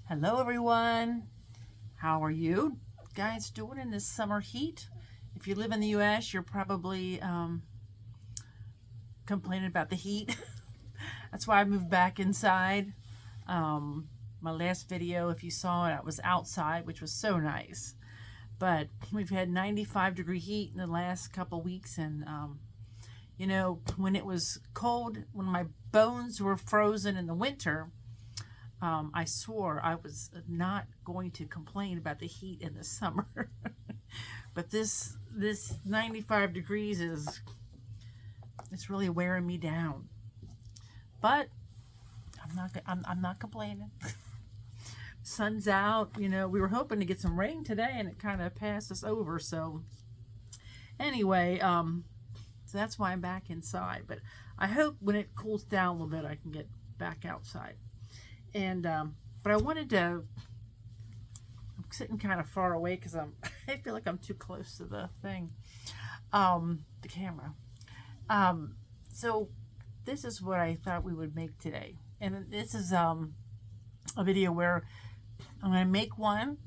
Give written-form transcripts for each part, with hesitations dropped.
Hello everyone. How are you guys doing in this summer heat? If you live in the US, you're probably complaining about the heat. That's why I moved back inside. My last video, if you saw it, I was outside, which was so nice. But we've had 95-degree heat in the last couple weeks, and you know, when it was cold, when my bones were frozen in the winter, I swore I was not going to complain about the heat in the summer. But this 95 degrees it's really wearing me down. But I'm not complaining. Sun's out. You know, we were hoping to get some rain today, and it kind of passed us over. So anyway, so that's why I'm back inside. But I hope when it cools down a little bit, I can get back outside. And but I wanted to. I'm sitting kind of far away because I feel like I'm too close to the thing, the camera. So this is what I thought we would make today, and this is a video where I'm going to make one,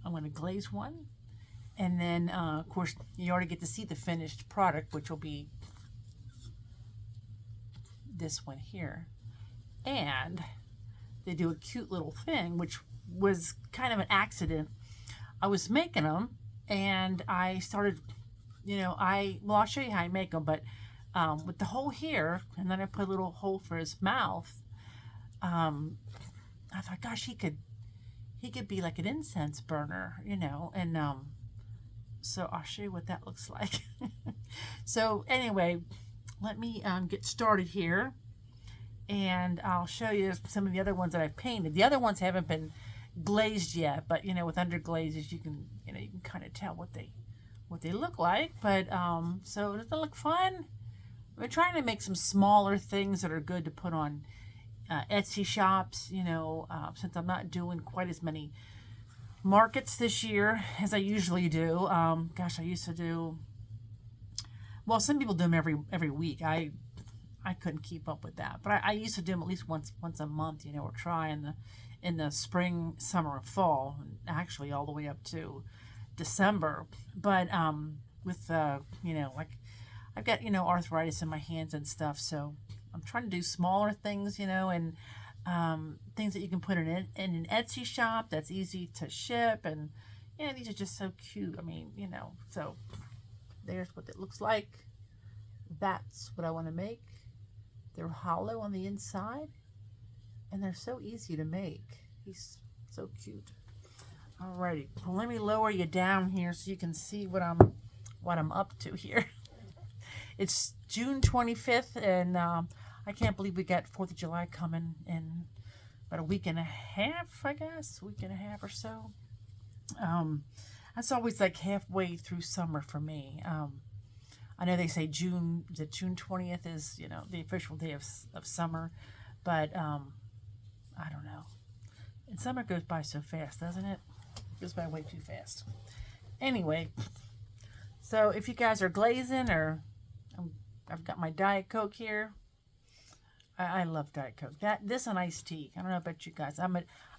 I'm going to glaze one, and then of course you already get to see the finished product, which will be this one here. And they do a cute little thing, which was kind of an accident. I was making them, and I started, you know, I'll show you how I make them, but with the hole here, and then I put a little hole for his mouth. I thought, gosh, he could be like an incense burner, you know, and so I'll show you what that looks like. So anyway, let me get started here. And I'll show you some of the other ones that I've painted. The other ones haven't been glazed yet, but you know, with Underglazes, you can kind of tell what they look like. But so does it look fun? We're trying to make some smaller things that are good to put on Etsy shops. You know, since I'm not doing quite as many markets this year as I usually do. Gosh, I used to do. Well, some people do them every week. I couldn't keep up with that, but I used to do them at least once a month, you know, or try in the spring, summer, and fall, actually all the way up to December. But with you know, like I've got, you know, arthritis in my hands and stuff, so I'm trying to do smaller things, you know, and things that you can put in an Etsy shop that's easy to ship, and yeah, these are just so cute. I mean, you know, so there's what it looks like. That's what I want to make. They're hollow on the inside, and they're so easy to make. He's so cute. Alrighty, well, let me lower you down here so you can see what I'm up to here. It's June 25th, and I can't believe we got 4th of July coming in about a week and a half, I guess, a week and a half or so. That's always like halfway through summer for me. I know they say June 20th is, you know, the official day of summer, but I don't know. And summer goes by so fast, doesn't it? It goes by way too fast. Anyway, so if you guys are glazing, or I've got my Diet Coke here. I love Diet Coke. This and iced tea. I don't know about you guys. I'm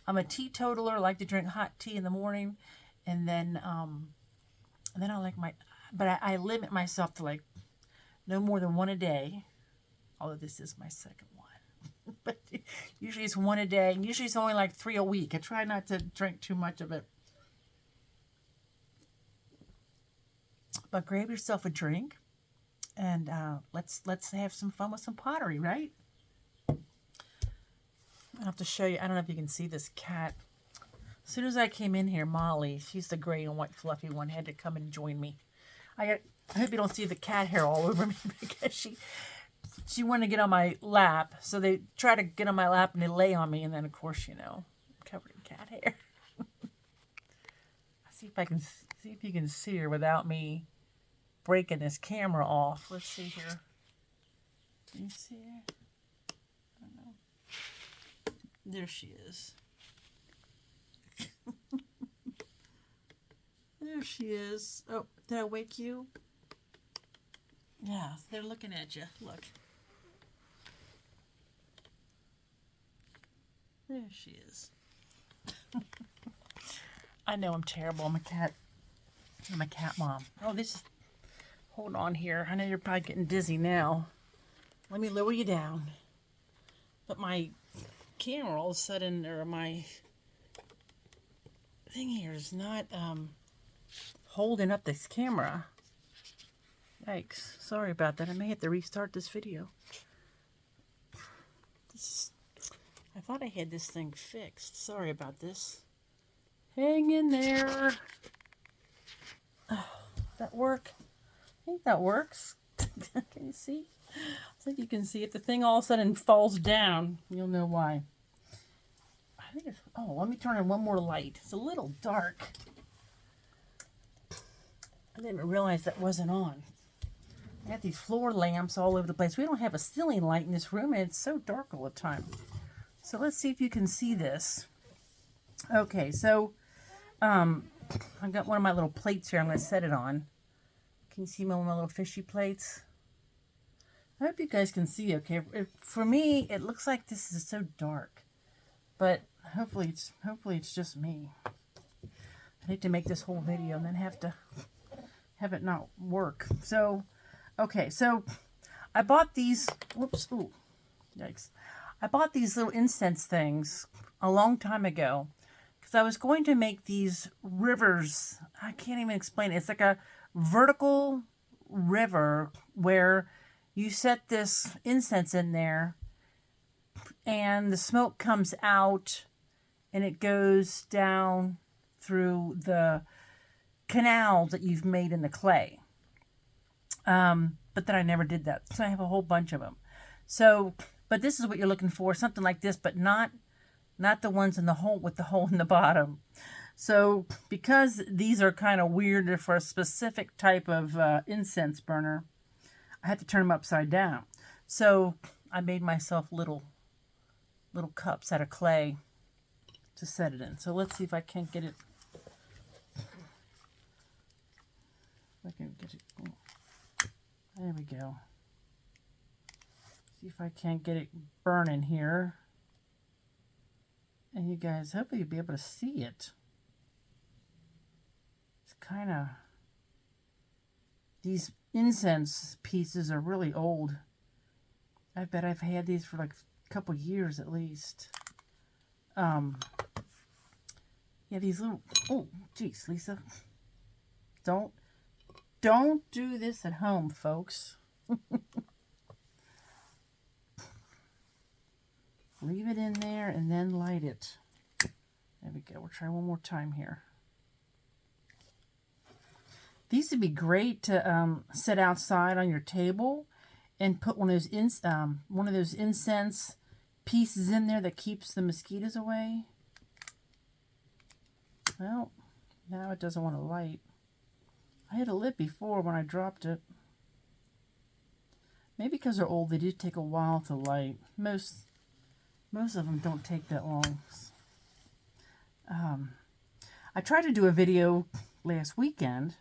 a teetotaler. I like to drink hot tea in the morning, and then I like my. But I limit myself to like no more than one a day, although this is my second one. But usually it's one a day, and usually it's only like 3 a week. I try not to drink too much of it. But grab yourself a drink, and let's have some fun with some pottery, right? I'll have to show you. I don't know if you can see this cat. As soon as I came in here, Molly, she's the gray and white fluffy one, had to come and join me. I hope you don't see the cat hair all over me, because she wanted to get on my lap. So they try to get on my lap and they lay on me, and then of course, you know, I'm covered in cat hair. See if you can see her without me breaking this camera off. Let's see here. Can you see her? I don't know. There she is. There she is. Oh, did I wake you? Yeah, they're looking at you. Look. There she is. I know I'm terrible. I'm a cat mom. Oh, this is, hold on here. I know you're probably getting dizzy now. Let me lower you down. But my camera all of a sudden, or my thing here is not holding up this camera. Yikes. Sorry about that. I may have to restart this video. I thought I had this thing fixed. Sorry about this. Hang in there. That work? I think that works. Can you see? I think you can see if the thing all of a sudden falls down, you'll know why. I think it's, oh, let me turn on one more light. It's a little dark. I didn't realize that wasn't on. I got these floor lamps all over the place. We don't have a ceiling light in this room, and it's so dark all the time. So let's see if you can see this. Okay, so I've got one of my little plates here. I'm going to set it on. Can you see one of my little fishy plates? I hope you guys can see okay. For me, it looks like this is so dark, but hopefully it's just me. I hate to make this whole video and then have it not work. So, okay, so I bought these, whoops, ooh, yikes. I bought these little incense things a long time ago because I was going to make these rivers. I can't even explain it. It's like a vertical river where you set this incense in there and the smoke comes out and it goes down through the canal that you've made in the clay. But then I never did that. So I have a whole bunch of them. So, but this is what you're looking for, something like this, but not the ones in the hole with the hole in the bottom. So because these are kind of weird for a specific type of incense burner, I had to turn them upside down. So I made myself little cups out of clay to set it in. So let's see if I can't get it. If I can get it. There we go. See if I can't get it burning here. And you guys, hopefully you'll be able to see it. It's kind of, these incense pieces are really old. I bet I've had these for like a couple years at least. Yeah, these little, oh, geez, Lisa. Don't do this at home, folks. Leave it in there and then light it. There we go. We'll try one more time here. These would be great to set outside on your table and put one of those incense pieces in there that keeps the mosquitoes away. Well, now it doesn't want to light. I had a lit before when I dropped it. Maybe because they're old, they do take a while to light. Most of them don't take that long. I tried to do a video last weekend,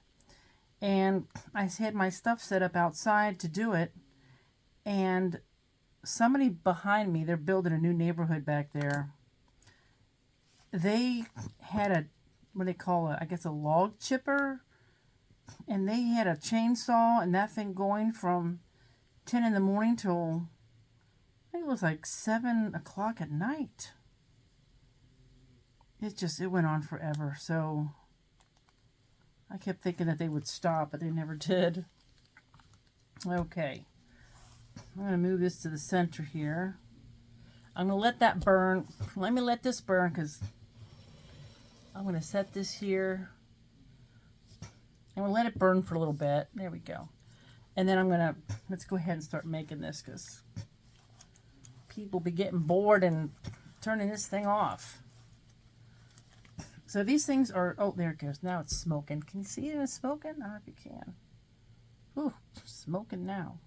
and I had my stuff set up outside to do it, and somebody behind me, they're building a new neighborhood back there. They had a, what they call I guess a log chipper, and they had a chainsaw and that thing going from 10 in the morning till I think it was like 7 o'clock at night. It went on forever. So I kept thinking that they would stop, but they never did. Okay. I'm going to move this to the center here. I'm going to let that burn. Let me let this burn because I'm going to set this here. I'm going to let it burn for a little bit. There we go. And then let's go ahead and start making this because people be getting bored and turning this thing off. So these things are, oh, there it goes. Now it's smoking. Can you see it is smoking? I don't know if you can. Ooh, smoking now.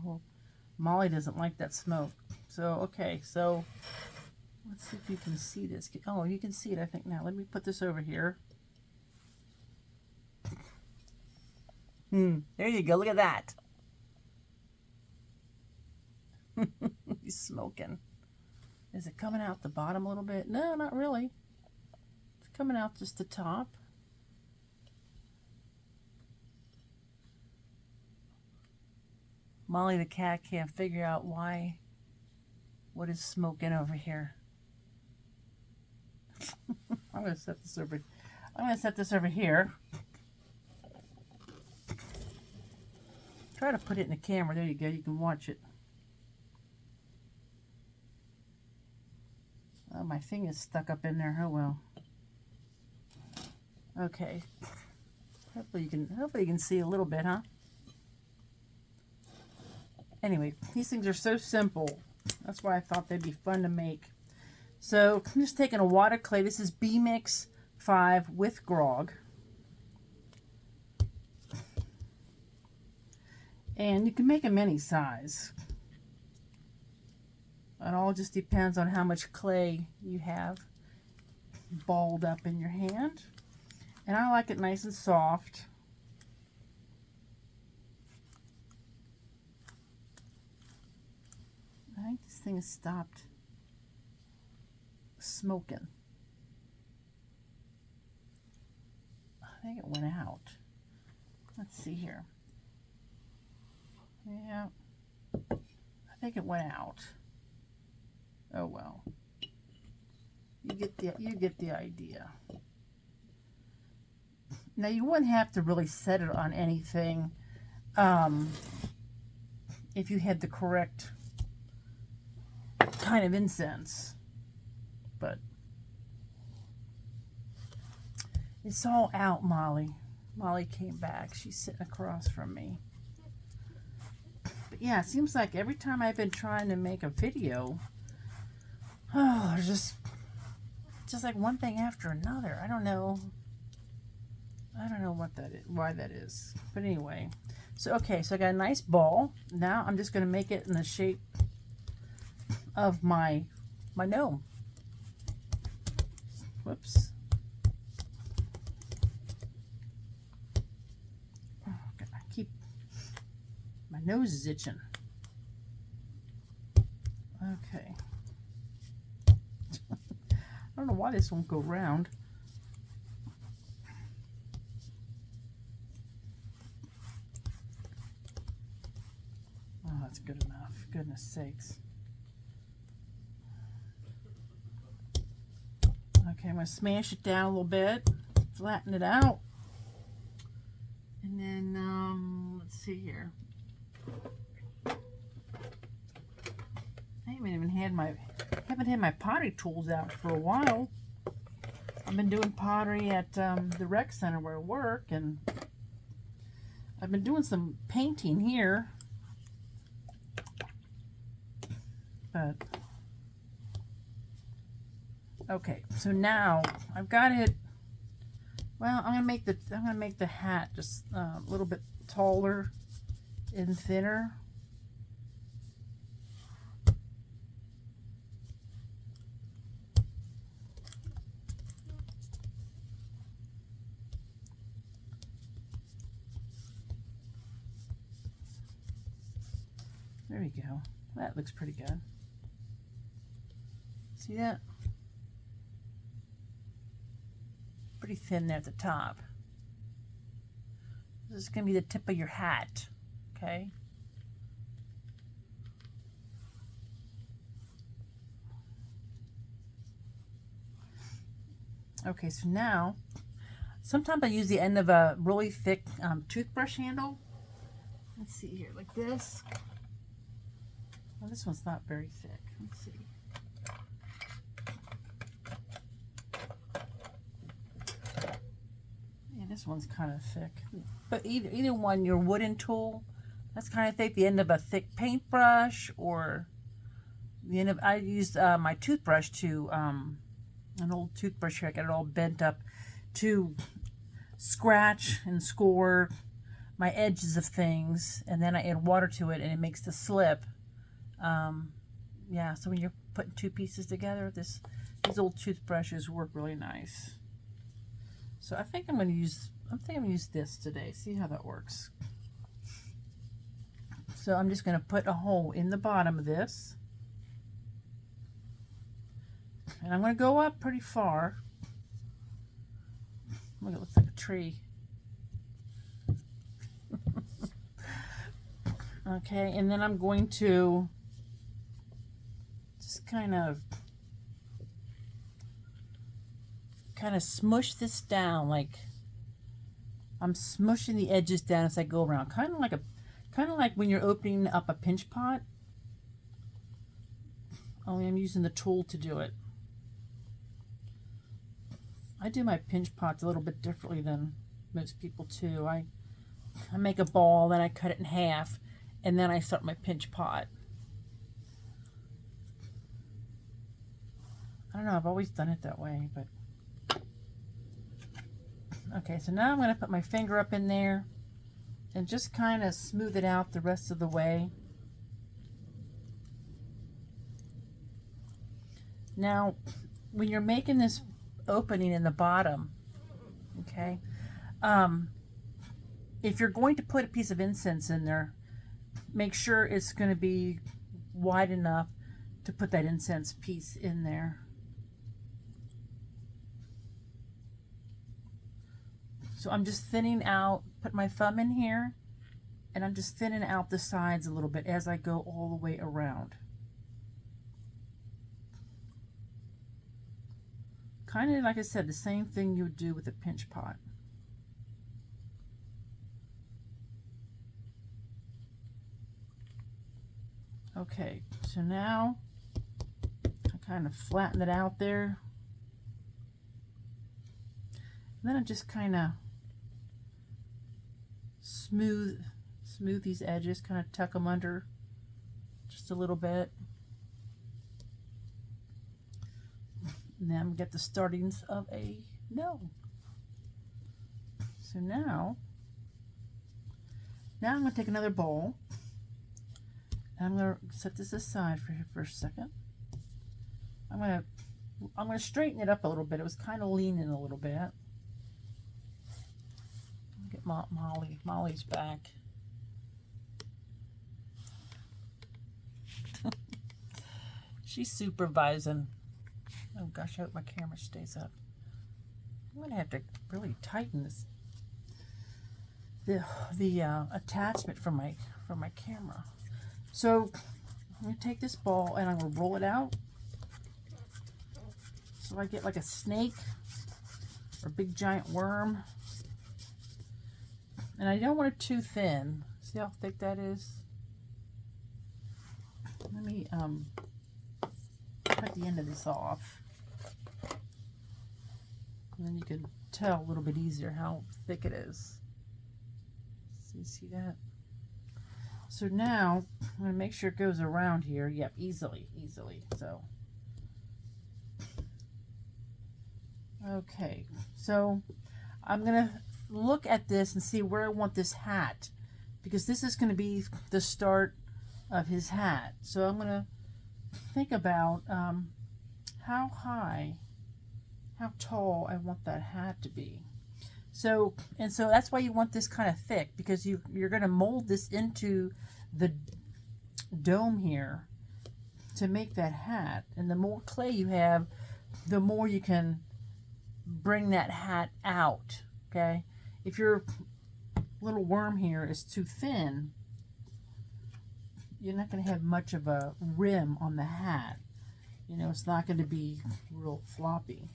Oh, Molly doesn't like that smoke. So, okay, so let's see if you can see this. Oh, you can see it, I think, now. Let me put this over here. There you go. Look at that. He's smoking. Is it coming out the bottom a little bit? No, not really. It's coming out just the top. Molly the cat can't figure out what is smoking over here. I'm gonna set this over here. Try to put it in the camera. There you go. You can watch it. Oh, my thing is stuck up in there. Oh well. Okay. Hopefully you can see a little bit, huh? Anyway, these things are so simple. That's why I thought they'd be fun to make. So I'm just taking a wad of clay. This is B-Mix 5 with grog. And you can make them any size. It all just depends on how much clay you have balled up in your hand. And I like it nice and soft. I think this thing has stopped smoking. I think it went out. Let's see here. Yeah, I think it went out. Oh well. You get the idea. Now you wouldn't have to really set it on anything if you had the correct kind of incense, but it's all out. Molly came back. She's sitting across from me. But yeah, it seems like every time I've been trying to make a video, oh, there's just like one thing after another. I don't know what that is, why that is. But anyway, so okay, so I got a nice ball. Now I'm just going to make it in the shape of my gnome. Whoops. Oh, my nose is itching. Okay. I don't know why this won't go round. Oh, that's good enough. Goodness sakes. Okay, I'm going to smash it down a little bit, flatten it out, and then, let's see here. I haven't had my pottery tools out for a while. I've been doing pottery at the rec center where I work, and I've been doing some painting here, but okay, so now I've got it. Well, I'm gonna make the hat just a little bit taller and thinner. There we go. That looks pretty good. See that? Pretty thin there at the top. This is going to be the tip of your hat, okay? Okay, so now, sometimes I use the end of a really thick toothbrush handle. Let's see here, like this. Well, this one's not very thick. Let's see. Yeah, this one's kind of thick. But either one, your wooden tool, that's kind of thick. The end of a thick paintbrush, or the end of, I used my toothbrush to, an old toothbrush here, I got it all bent up, to scratch and score my edges of things, and then I add water to it and it makes the slip. Yeah, so when you're putting two pieces together, these old toothbrushes work really nice. So I think I'm going to use this today. See how that works. So I'm just going to put a hole in the bottom of this. And I'm going to go up pretty far. Look, it looks like a tree. Okay, and then I'm going to just kind of smush this down, like I'm smushing the edges down as I go around, kind of like when you're opening up a pinch pot. Only I'm using the tool to do it. I do my pinch pots a little bit differently than most people too. I make a ball, then I cut it in half, and then I start my pinch pot. I don't know, I've always done it that way, but okay, so now I'm going to put my finger up in there and just kind of smooth it out the rest of the way. Now, when you're making this opening in the bottom, okay, if you're going to put a piece of incense in there, make sure it's going to be wide enough to put that incense piece in there. So I'm just thinning out, put my thumb in here, and I'm just thinning out the sides a little bit as I go all the way around. Kind of like I said, the same thing you would do with a pinch pot. Okay, so now I kind of flatten it out there. And then I just kind of smooth these edges, kind of tuck them under just a little bit. And then I'm gonna get the startings of a gnome. So now I'm gonna take another bowl and I'm gonna set this aside for a second. I'm gonna straighten it up a little bit. It was kind of leaning a little bit. Get Molly's back. She's supervising. Oh gosh, I hope my camera stays up. I'm gonna have to really tighten this, the attachment from my camera. So I'm gonna take this ball and I'm gonna roll it out so I get like a snake or a big giant worm. And I don't want it too thin. See how thick that is? Let me cut the end of this off. And then you can tell a little bit easier how thick it is. So you see that? So now I'm going to make sure it goes around here. Yep, easily. So, okay. So I'm going to look at this and see where I want this hat, because this is going to be the start of his hat. So I'm going to think about how high, how tall I want that hat to be. So that's why you want this kind of thick, because you're going to mold this into the dome here to make that hat. And the more clay you have, the more you can bring that hat out. Okay, if your little worm here is too thin, you're not going to have much of a rim on the hat. You know, it's not going to be real floppy.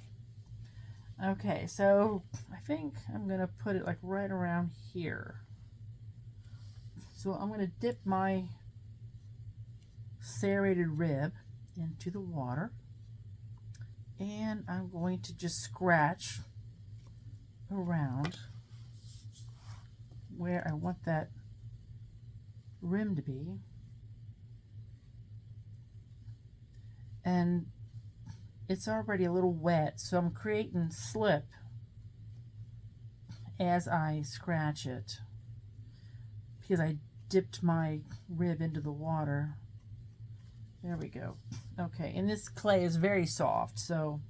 Okay, so I think I'm going to put it like right around here. So I'm going to dip my serrated rib into the water, and I'm going to just scratch around where I want that rim to be. And it's already a little wet, so I'm creating slip as I scratch it, because I dipped my rib into the water. There we go. Okay, and this clay is very soft, so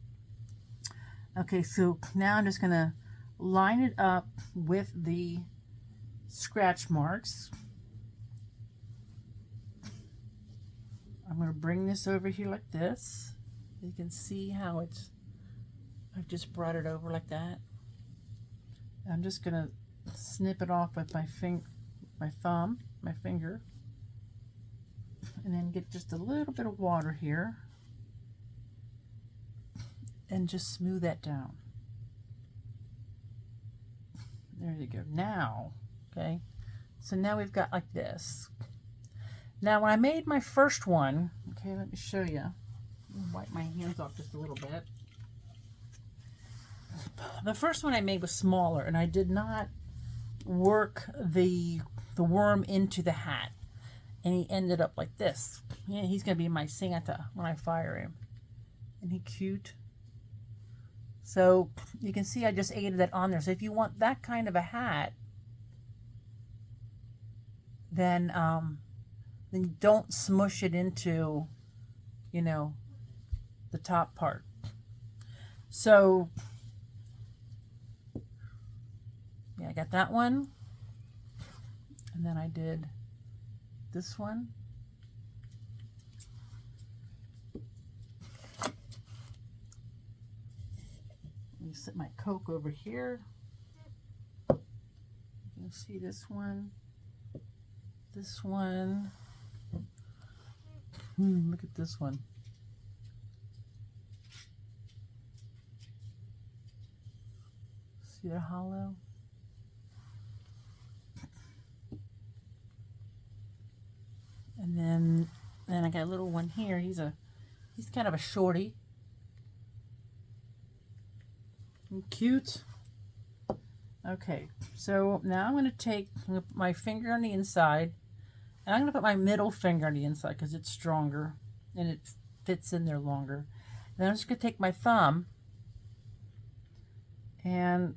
okay, so now I'm just gonna line it up with the scratch marks. going to bring this over here like this. You can see how I've just brought it over like that. I'm just going to snip it off with my thumb, my finger, and then get just a little bit of water here and just smooth that down. There you go. Now, okay, so now we've got like this. Now when I made my first one, okay, let me show you. Wipe my hands off just a little bit. The first one I made was smaller, and I did not work the worm into the hat, and he ended up like this. Yeah, he's gonna be my Santa when I fire him. Isn't he cute? So you can see I just added that on there. So if you want that kind of a hat, then don't smush it into, you know, the top part. So yeah, I got that one, and then I did this one. Let me set my Coke over here. You can see this one. This one. Look at this one. See the hollow? And then I got a little one here. He's kind of a shorty. Cute. Okay, so now I'm going to put my finger on the inside, and I'm going to put my middle finger on the inside because it's stronger and it fits in there longer. And then I'm just going to take my thumb and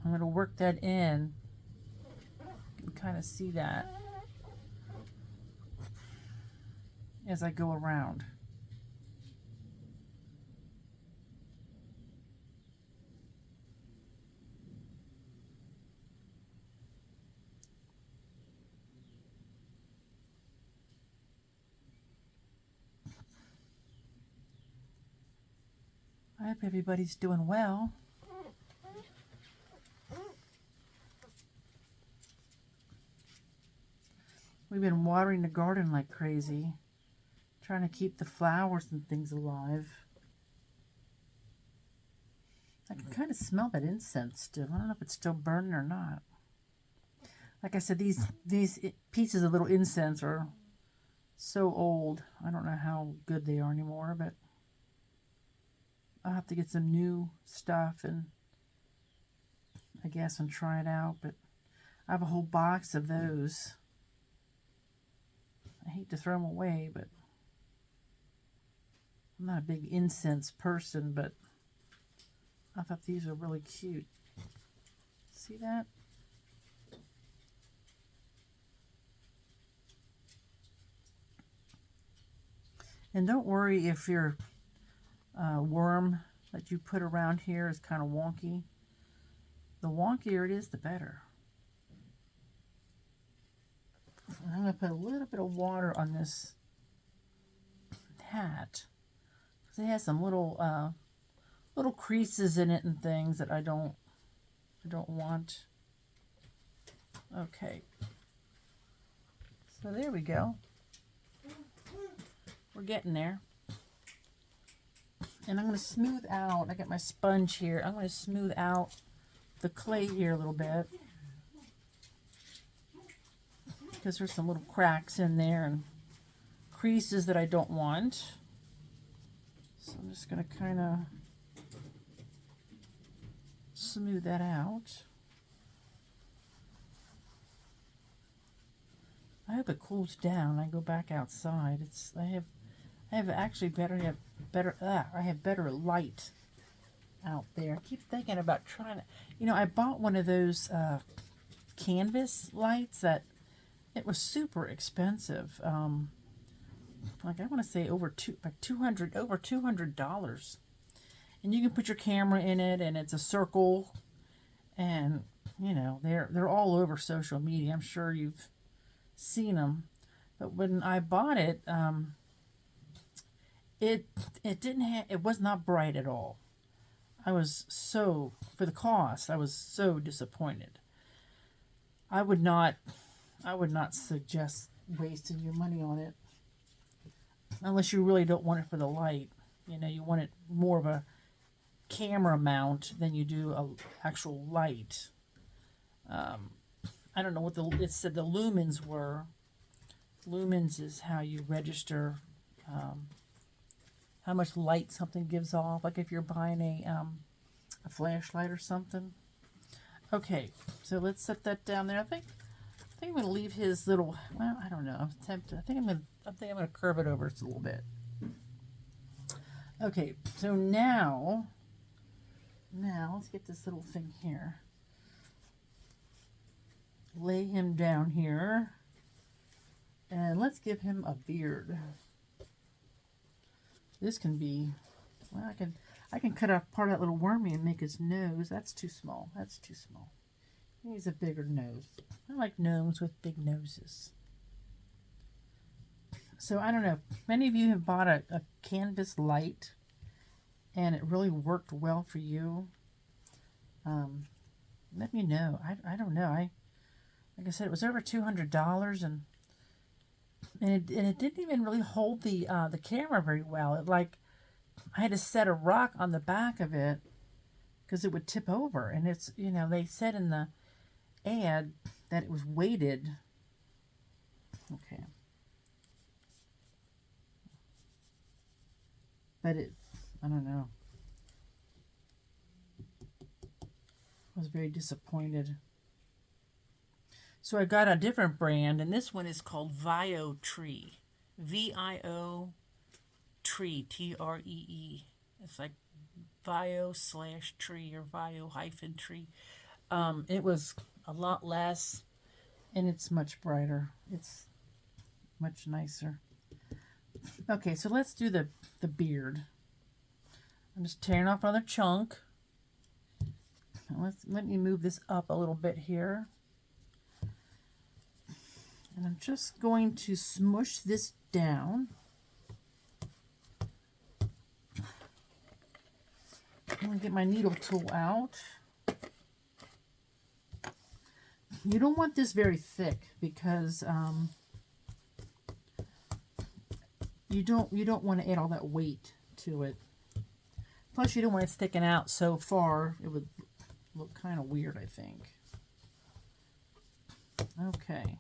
I'm going to work that in. You can kind of see that as I go around. I hope everybody's doing well. We've been watering the garden like crazy, trying to keep the flowers and things alive. I can kind of smell that incense still. I don't know if it's still burning or not. Like I said, these pieces of little incense are so old. I don't know how good they are anymore, but I'll have to get some new stuff and I guess and try it out. But I have a whole box of those. I hate to throw them away, but I'm not a big incense person, but I thought these were really cute. See that? And don't worry if your worm that you put around here is kind of wonky. The wonkier it is, the better. And I'm going to put a little bit of water on this hat because it has some little little creases in it and things that I don't want. Okay, so there we go. We're getting there. And I'm going to smooth out. I got my sponge here. I'm going to smooth out the clay here a little bit because there's some little cracks in there and creases that I don't want. So I'm just going to kind of smooth that out. I hope it cools down. I go back outside. I have actually better light out there. I keep thinking about trying to, you know, I bought one of those canvas lights that it was super expensive. Like I want to say over $200. And you can put your camera in it and it's a circle, and you know, they're all over social media. I'm sure you've seen them. But when I bought it, it didn't have, it was not bright at all. I was so, for the cost, I was so disappointed. I would not suggest wasting your money on it unless you really don't want it for the light. You know, you want it more of a camera mount than you do a actual light. I don't know what it said the lumens were. Lumens is how you register how much light something gives off, like if you're buying a flashlight or something. Okay, so let's set that down there. I think I'm going to leave his little, well, I don't know. I'm tempted. I think I'm going to curve it over just a little bit. Okay, so now let's get this little thing here. Lay him down here. And let's give him a beard. This can be, well, I can cut off part of that little wormy and make his nose. That's too small. That's too small. He needs a bigger nose. I like gnomes with big noses. So I don't know. Many of you have bought a canvas light and it really worked well for you. Let me know. I don't know. Like I said, it was over $200 and it didn't even really hold the camera very well. It, like, I had to set a rock on the back of it because it would tip over. And it's, you know, they said in the ad that it was weighted. Okay. But I don't know. I was very disappointed. So I got a different brand, and this one is called Vio Tree. V-I-O Tree, T-R-E-E. It's like Vio/tree or Vio-tree. It was a lot less, and it's much brighter. It's much nicer. Okay, so let's do the beard. I'm just tearing off another chunk. Let me move this up a little bit here. And I'm just going to smush this down. I'm going to get my needle tool out. You don't want this very thick because you don't want to add all that weight to it. Plus, you don't want it sticking out so far. It would look kind of weird, I think. Okay.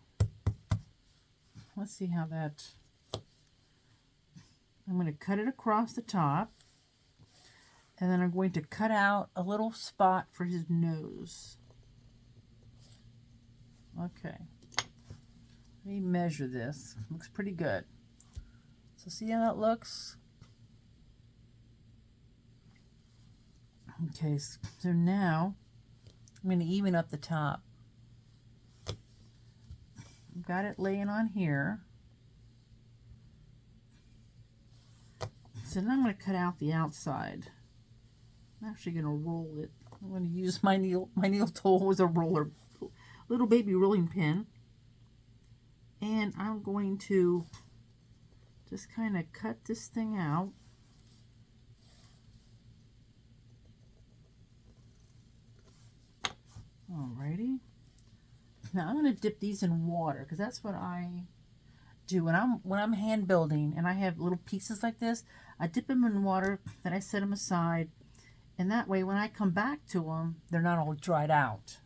Let's see how that... I'm going to cut it across the top. And then I'm going to cut out a little spot for his nose. Okay. Let me measure this. Looks pretty good. So see how that looks? Okay, so now I'm going to even up the top. I've got it laying on here. So now I'm going to cut out the outside. I'm actually going to roll it. I'm going to use my needle tool as a roller, little baby rolling pin. And I'm going to just kind of cut this thing out. Alrighty. Now I'm going to dip these in water because that's what I do when I'm hand building and I have little pieces like this. I dip them in water, then I set them aside, and that way when I come back to them, they're not all dried out.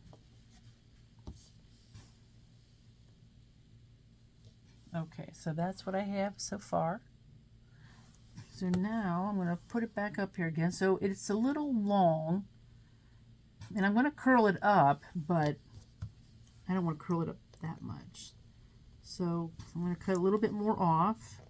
Okay, so that's what I have so far. So now I'm going to put it back up here again. So it's a little long, and I'm going to curl it up, but I don't want to curl it up that much. So I'm going to cut a little bit more off.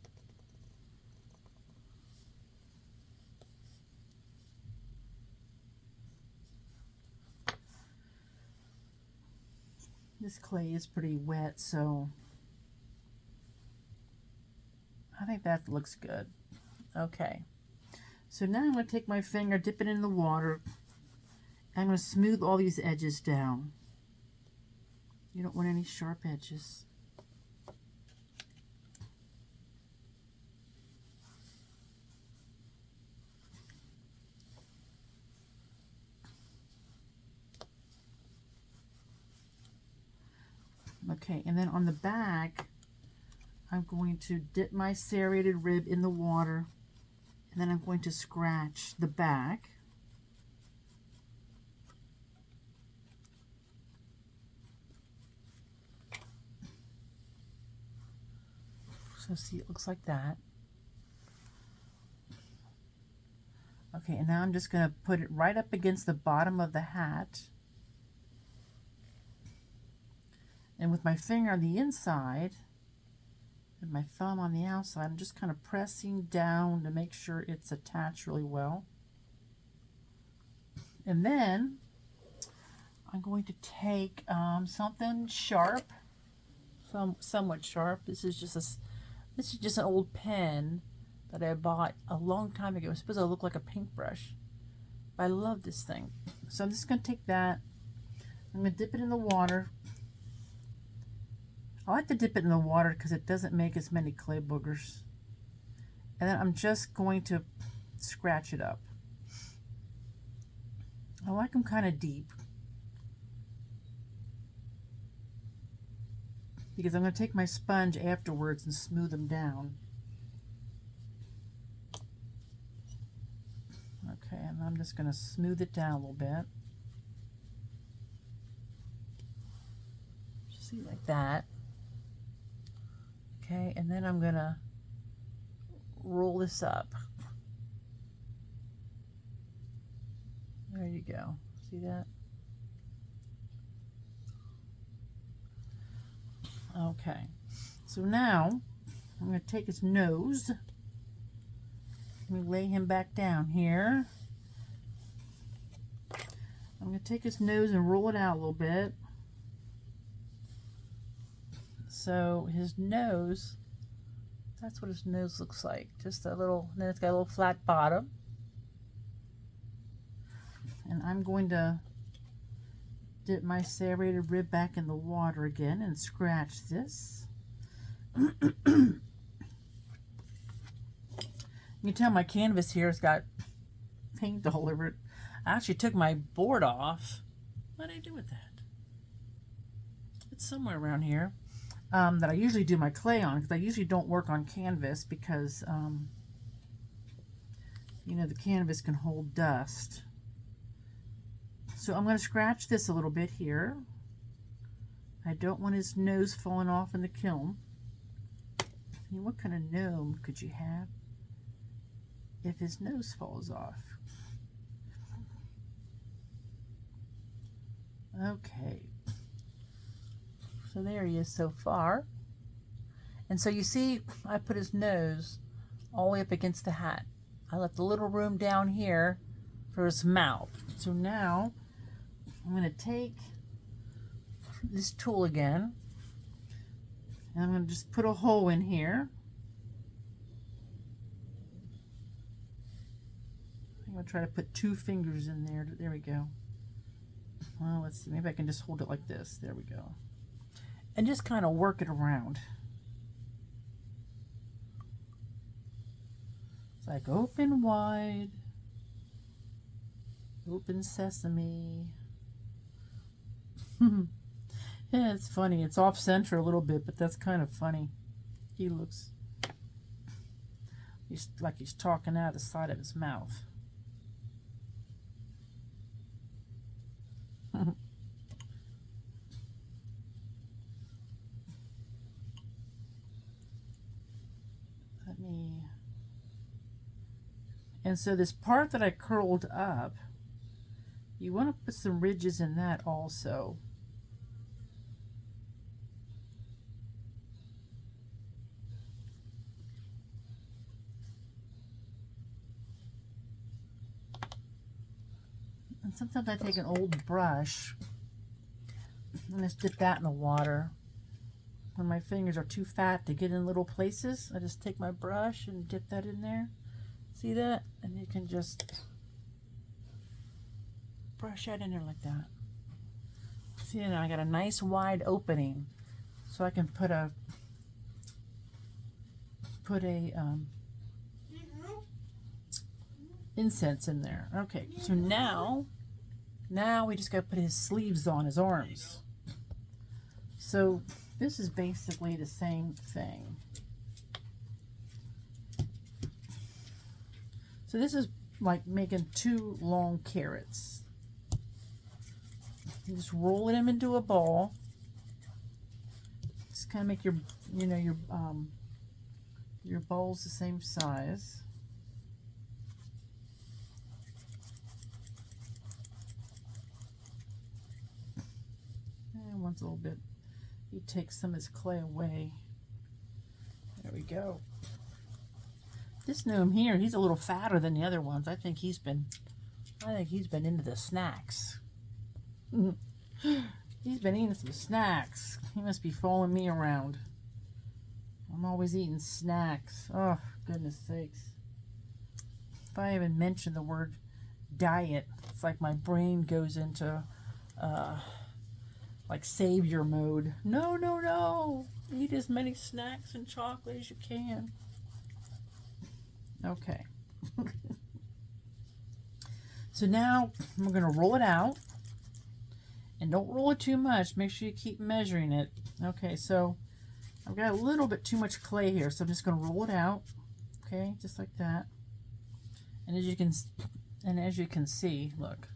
This clay is pretty wet, so I think that looks good. Okay. So now I'm going to take my finger, dip it in the water. I'm going to smooth all these edges down. You don't want any sharp edges. Okay, and then on the back, I'm going to dip my serrated rib in the water, and then I'm going to scratch the back. So see, it looks like that. Okay, and now I'm just going to put it right up against the bottom of the hat. And with my finger on the inside and my thumb on the outside, I'm just kind of pressing down to make sure it's attached really well. And then I'm going to take something sharp, somewhat sharp. This is just an old pen that I bought a long time ago. It's supposed to look like a paintbrush, but I love this thing. So I'm just going to take that. I'm going to dip it in the water. I like to dip it in the water because it doesn't make as many clay boogers. And then I'm just going to scratch it up. I like them kind of deep, because I'm going to take my sponge afterwards and smooth them down. Okay, and I'm just going to smooth it down a little bit. See, like that. Okay, and then I'm going to roll this up. There you go. See that? Okay, so now I'm going to take his nose. Let me lay him back down here. I'm going to take his nose and roll it out a little bit. So his nose, that's what his nose looks like. Just a little, then it's got a little flat bottom. And I'm going to dip my serrated rib back in the water again and scratch this. You can tell my canvas here has got paint all over it. I actually took my board off. What did I do with that? It's somewhere around here. That I usually do my clay on, because I usually don't work on canvas because you know, the canvas can hold dust. So I'm going to scratch this a little bit here. I don't want his nose falling off in the kiln. I mean, what kind of gnome could you have if his nose falls off? Okay. So there he is so far. And so you see, I put his nose all the way up against the hat. I left a little room down here for his mouth. So now I'm going to take this tool again, and I'm going to just put a hole in here. I'm going to try to put 2 fingers in there. There we go. Well, let's see. Maybe I can just hold it like this. There we go. And just kind of work it around. It's like open wide, open sesame. Yeah, it's funny. It's off center a little bit, but that's kind of funny. He looks like he's talking out of the side of his mouth. And so this part that I curled up, you want to put some ridges in that also. And sometimes I take an old brush and just dip that in the water. When my fingers are too fat to get in little places, I just take my brush and dip that in there. See that? And you can just brush that in there like that. See, now I got a nice wide opening, so I can put a incense in there. Okay, so now we just got to put his sleeves on, his arms. So this is basically the same thing. So this is like making 2 long carrots. You just roll them into a ball. Just kind of make your, you know, your balls the same size. And one's a little bit, you take some of this clay away. There we go. This gnome here, he's a little fatter than the other ones. I think he's been into the snacks. He's been eating some snacks. He must be following me around. I'm always eating snacks. Oh, goodness sakes. If I even mention the word diet, it's like my brain goes into like savior mode. No, no, no. Eat as many snacks and chocolate as you can. Okay. So now we're going to roll it out. And don't roll it too much. Make sure you keep measuring it. Okay, so I've got a little bit too much clay here, so I'm just going to roll it out. Okay, just like that. And as you can see, look,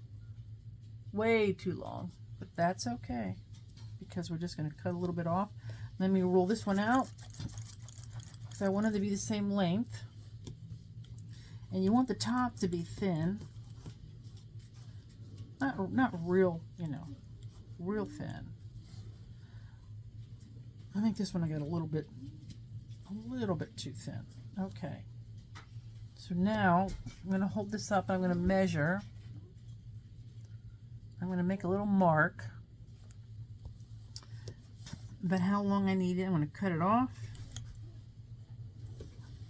way too long, but that's okay because we're just going to cut a little bit off. Let me roll this one out because I want it to be the same length. And you want the top to be thin, not real, you know, real thin. I think this one I got a little bit too thin. Okay. So now I'm going to hold this up. I'm going to measure. I'm going to make a little mark about how long I need it. I'm going to cut it off.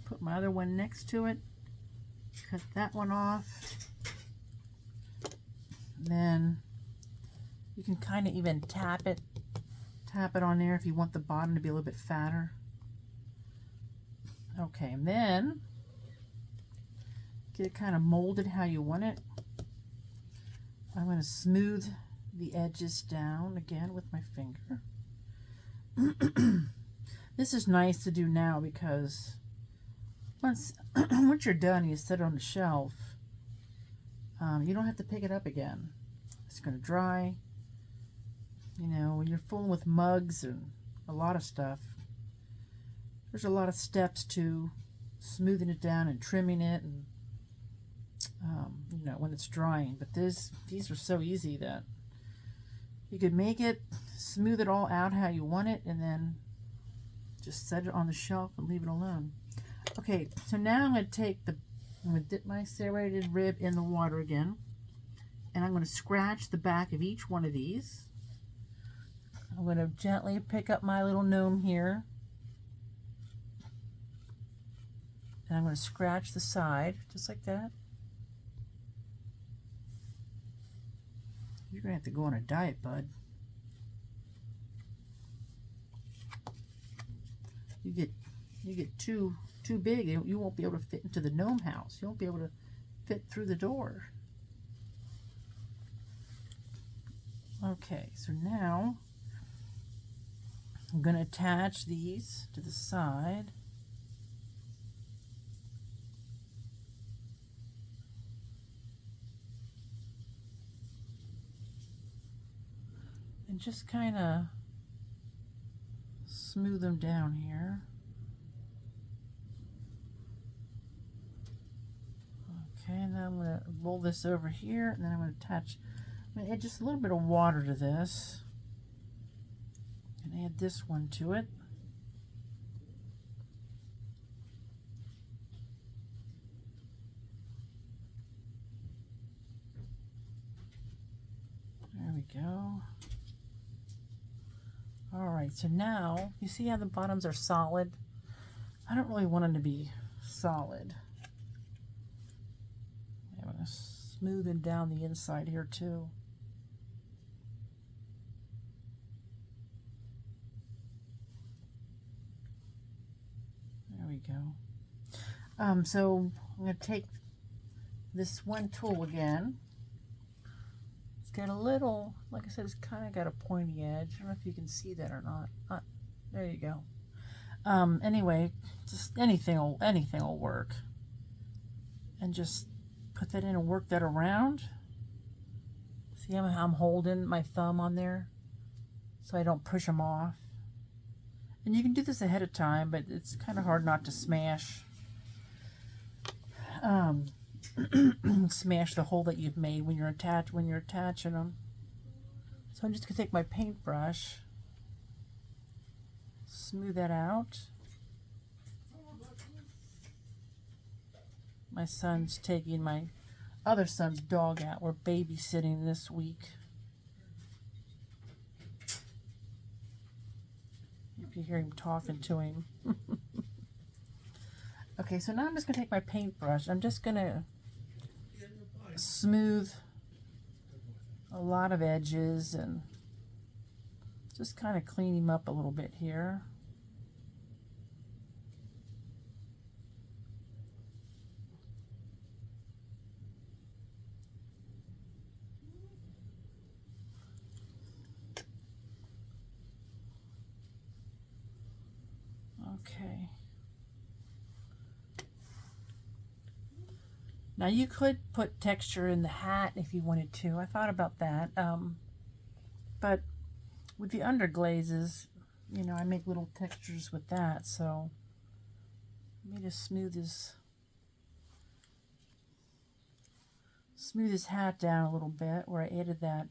Put my other one next to it. Cut that one off. Then you can kind of even tap it on there if you want the bottom to be a little bit fatter. Okay, and then get it kind of molded how you want it. I'm going to smooth the edges down again with my finger. This is nice to do now because once you're done, you set it on the shelf. You don't have to pick it up again. It's going to dry. You know, when you're fooling with mugs and a lot of stuff, there's a lot of steps to smoothing it down and trimming it, and you know, when it's drying. But these are so easy that you could make it, smooth it all out how you want it, and then just set it on the shelf and leave it alone. Okay, so now I'm going to dip my serrated rib in the water again, and I'm going to scratch the back of each one of these. I'm going to gently pick up my little gnome here, and I'm going to scratch the side just like that. You're going to have to go on a diet, bud. You get too big, you won't be able to fit into the gnome house. You won't be able to fit through the door. Okay, so now I'm going to attach these to the side. And just kind of smooth them down here. Okay, and then I'm going to roll this over here, and then I'm going to attach, I'm going to add just a little bit of water to this, and add this one to it. There we go. All right, so now, you see how the bottoms are solid? I don't really want them to be solid. I'm going to smoothen down the inside here too. There we go. So I'm going to take this one tool again. It's get a little, like I said, it's kind of got a pointy edge. I don't know if you can see that or not. There you go. Anyway, just anything will work. And just put that in and work that around. See, I'm holding my thumb on there so I don't push them off. And you can do this ahead of time, but it's kind of hard not to smash smash the hole that you've made when you're attaching them. So I'm just gonna take my paintbrush, smooth that out. My son's taking my other son's dog out. We're babysitting this week. If you hear him talking to him. Okay, so now I'm just gonna take my paintbrush. I'm just gonna smooth a lot of edges and just kind of clean him up a little bit here. Okay. Now you could put texture in the hat if you wanted to. I thought about that. But with the underglazes, you know, I make little textures with that. So let me just smooth his hat down a little bit where I added that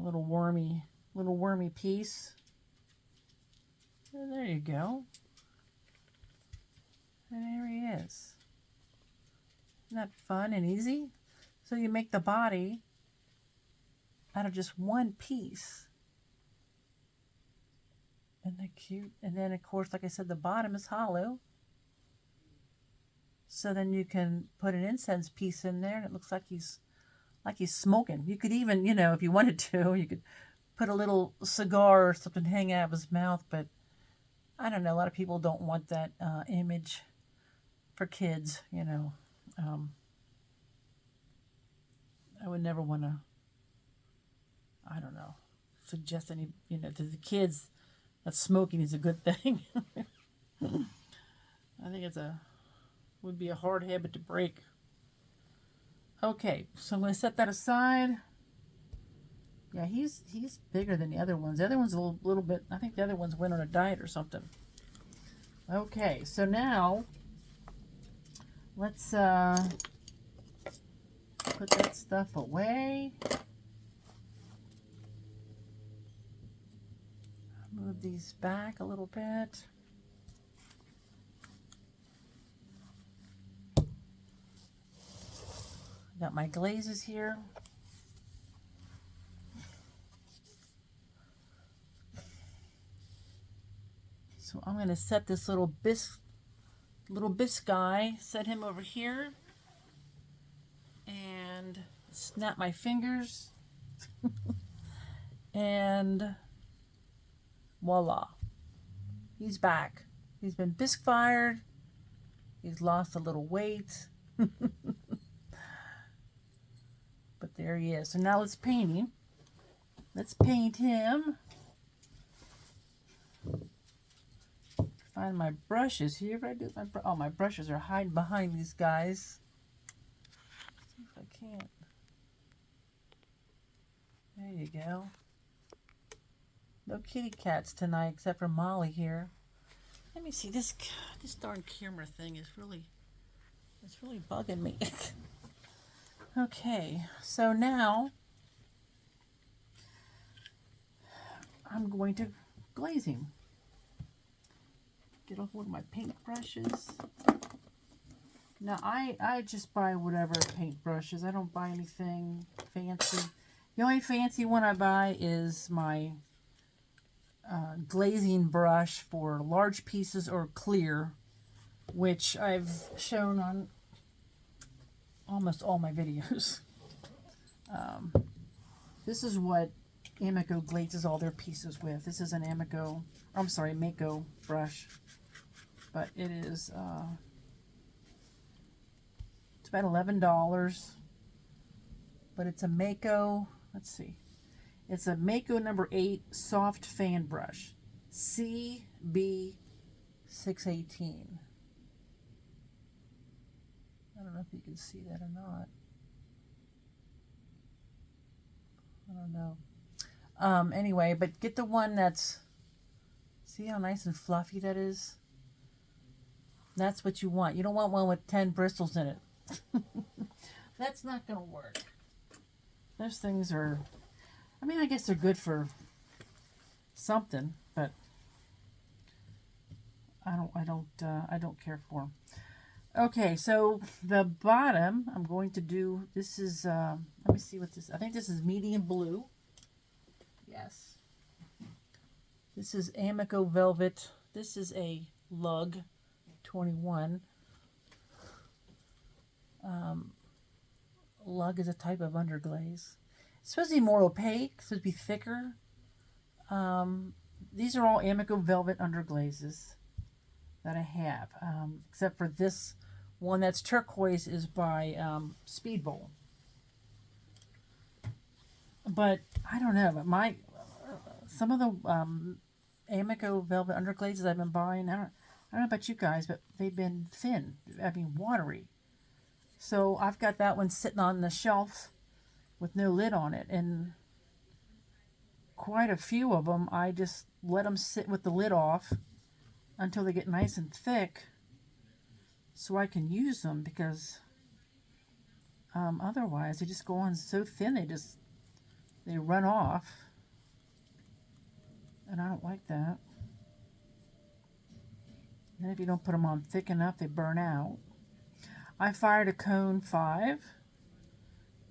little wormy piece. And there you go. And there he is. Isn't that fun and easy? So you make the body out of just one piece. Isn't that cute? And then, of course, like I said, the bottom is hollow. So then you can put an incense piece in there, and it looks like he's smoking. You could even, you know, if you wanted to, you could put a little cigar or something hanging out of his mouth. But I don't know. A lot of people don't want that image for kids, you know. I would never want to, I don't know, suggest any, you know, to the kids that smoking is a good thing. I think would be a hard habit to break. Okay, so I'm going to set that aside. Yeah, he's bigger than the other ones. The other one's a little bit, I think the other ones went on a diet or something. Okay, so now let's put that stuff away. Move these back a little bit. Got my glazes here. So I'm going to set this little Bisqued, set him over here, and snap my fingers, and voila, he's back. He's been bisque fired. He's lost a little weight. But there he is. So now let's paint him. Let's paint him. Find my brushes here. What did I do? Oh, my brushes are hiding behind these guys. Let's see if I can't. There you go. No kitty cats tonight except for Molly here. Let me see. This darn camera thing is really bugging me. Okay, so now I'm going to glaze him. Get a hold of my paint brushes. Now I just buy whatever paint brushes. I don't buy anything fancy. The only fancy one I buy is my glazing brush for large pieces or clear, which I've shown on almost all my videos. This is what Amaco glazes all their pieces with. This is an Mayco brush, but it is it's about $11. but it's a Mayco, let's see. It's a Mayco number 8 soft fan brush. CB618. I don't know if you can see that or not. I don't know. Anyway, but get the one that's, see how nice and fluffy that is? That's what you want. You don't want one with 10 bristles in it. That's not going to work. Those things are, I mean, I guess they're good for something, but I don't care for them. Okay, so the bottom, I'm going to do, this is, let me see what this, I think this is medium blue. Yes. This is Amaco Velvet. This is a lug 21. Lug is a type of underglaze. It's supposed to be more opaque, it's supposed to be thicker. These are all Amaco Velvet underglazes that I have, except for this one that's turquoise is by Speedbowl. But I don't know, but some of the Amaco Velvet underglazes I've been buying, I don't know about you guys, but they've been thin, I mean watery. So I've got that one sitting on the shelf with no lid on it, and quite a few of them I just let them sit with the lid off until they get nice and thick so I can use them, because otherwise they just go on so thin they run off, and I don't like that. And if you don't put them on thick enough, they burn out. I fired a cone 5.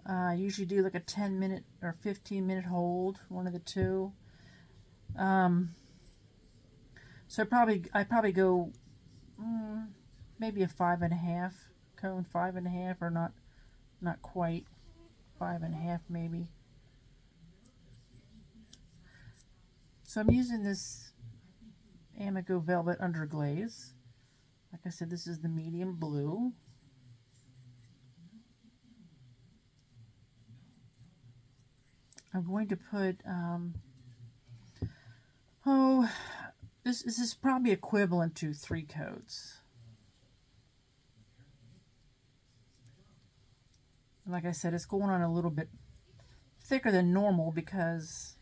I usually do like a 10-minute or 15-minute hold, one of the two. So I probably go maybe a 5.5 cone, 5.5, or not quite 5.5 maybe. So I'm using this Amaco Velvet Underglaze. Like I said, this is the medium blue. I'm going to put, this is probably equivalent to 3 coats. And like I said, it's going on a little bit thicker than normal because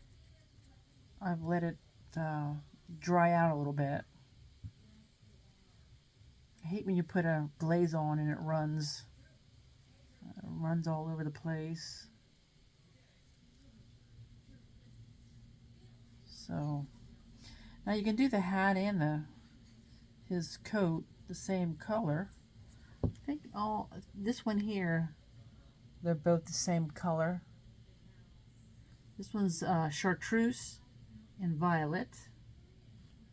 I've let it dry out a little bit. I hate when you put a glaze on and it runs all over the place. So now you can do the hat and his coat the same color. I think this one here, they're both the same color. This one's chartreuse and violet,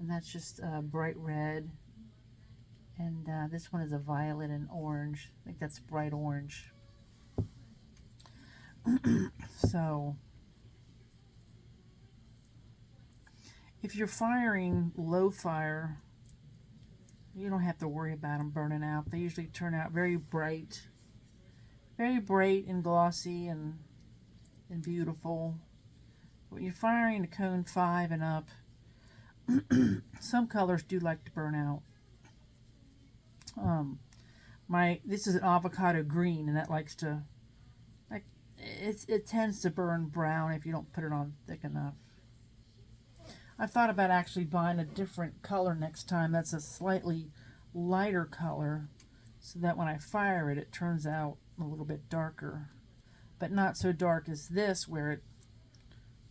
and that's just bright red. And this one is a violet and orange. I think that's bright orange. So if you're firing low fire, you don't have to worry about them burning out. They usually turn out very bright and glossy and beautiful. When you're firing a cone 5 and up, some colors do like to burn out. This is an avocado green, and that likes to, it tends to burn brown if you don't put it on thick enough. I thought about actually buying a different color next time that's a slightly lighter color, so that when I fire it, it turns out a little bit darker, but not so dark as this, where it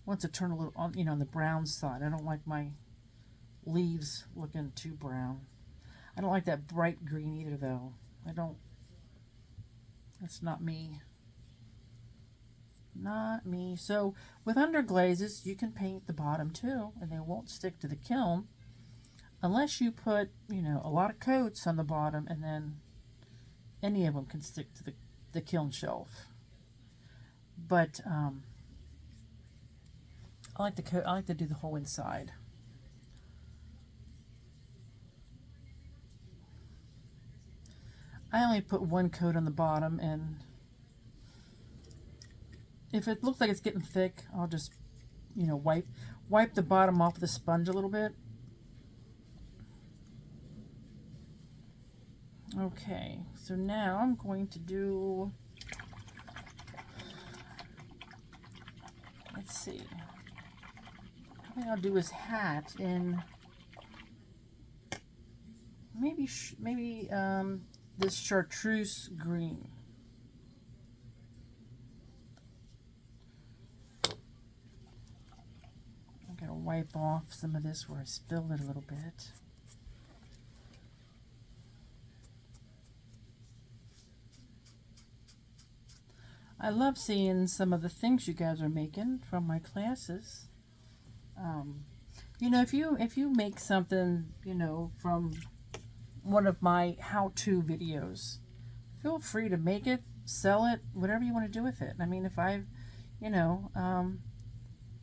wants to turn a little on, on the brown side. I don't like my leaves looking too brown. I don't like that bright green either, though. That's not me. Not me. So with underglazes, you can paint the bottom too, and they won't stick to the kiln unless you put, a lot of coats on the bottom, and then any of them can stick to the kiln shelf. But I like to do the whole inside. I only put 1 coat on the bottom, and if it looks like it's getting thick, I'll just, you know, wipe the bottom off the sponge a little bit. Okay, so now I'm going to do, let's see, I think I'll do his hat in maybe this chartreuse green. I'm gonna wipe off some of this where I spilled it a little bit. I love seeing some of the things you guys are making from my classes. You know, if you make something, you know, from one of my how-to videos, feel free to make it, sell it, whatever you want to do with it. I mean, if I've, you know,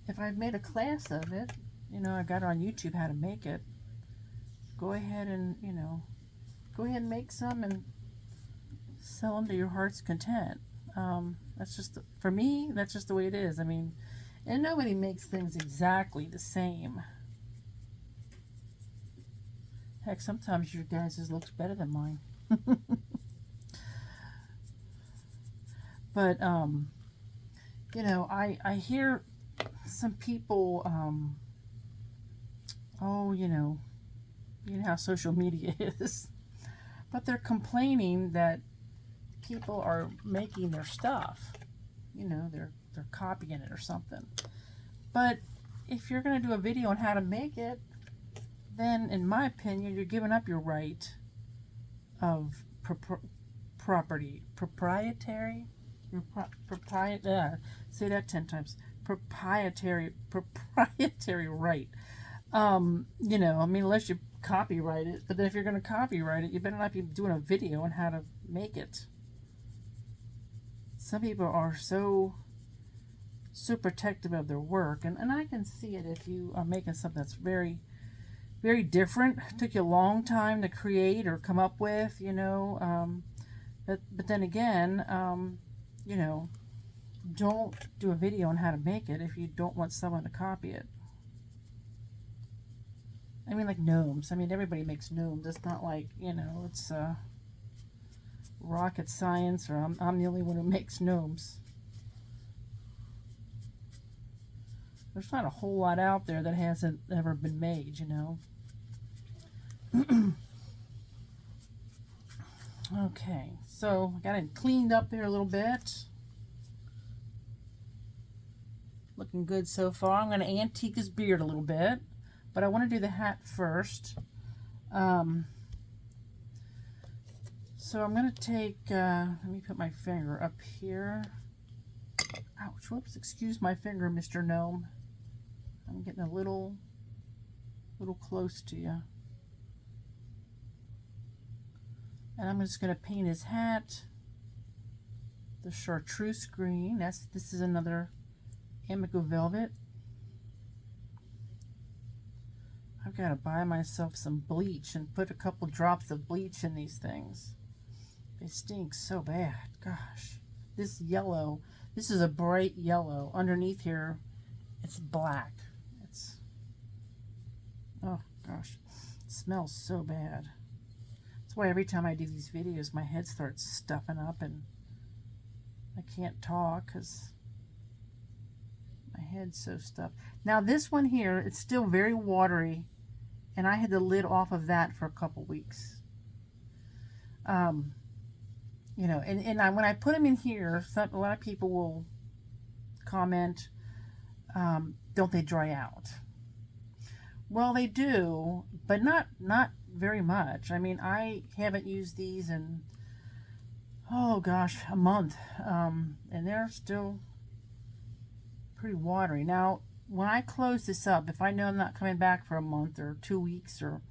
if I've made a class of it, you know, I got it on YouTube how to make it, go ahead and, you know, go ahead and make some and sell them to your heart's content. That's just, for me, that's just the way it is. I mean, and nobody makes things exactly the same. Heck, sometimes your guys' looks better than mine. But, you know, I hear some people, oh, you know how social media is. But they're complaining that people are making their stuff. You know, they're copying it or something. But if you're going to do a video on how to make it, then in my opinion, you're giving up your right of proprietary, say that 10 times, proprietary right. You know, I mean, unless you copyright it, but then if you're going to copyright it, you better not be doing a video on how to make it. Some people are so protective of their work, and I can see it if you are making something that's very, very different. It took you a long time to create or come up with, you know, but then again, you know, don't do a video on how to make it if you don't want someone to copy it. I mean, like gnomes. I mean, everybody makes gnomes. It's not like, you know, it's rocket science, or I'm the only one who makes gnomes. There's not a whole lot out there that hasn't ever been made, you know. Okay, so I got it cleaned up there a little bit. Looking good so far. I'm going to antique his beard a little bit, but I want to do the hat first. So I'm going to take, let me put my finger up here. Ouch, whoops, excuse my finger, Mr. Gnome. I'm getting a little close to you. And I'm just going to paint his hat the chartreuse green. This is another Amaco velvet. I've got to buy myself some bleach and put a couple drops of bleach in these things. They stink so bad. Gosh. This yellow, this is a bright yellow. Underneath here, it's black. It's, oh gosh, it smells so bad. That's why every time I do these videos, my head starts stuffing up and I can't talk because my head's so stuffed. Now this one here, it's still very watery, and I had the lid off of that for a couple weeks. You know, and when I put them in here, a lot of people will comment, don't they dry out? Well, they do, but not very much. I mean, I haven't used these in, oh gosh, a month, and they're still pretty watery. Now, when I close this up, if I know I'm not coming back for a month or 2 weeks, or,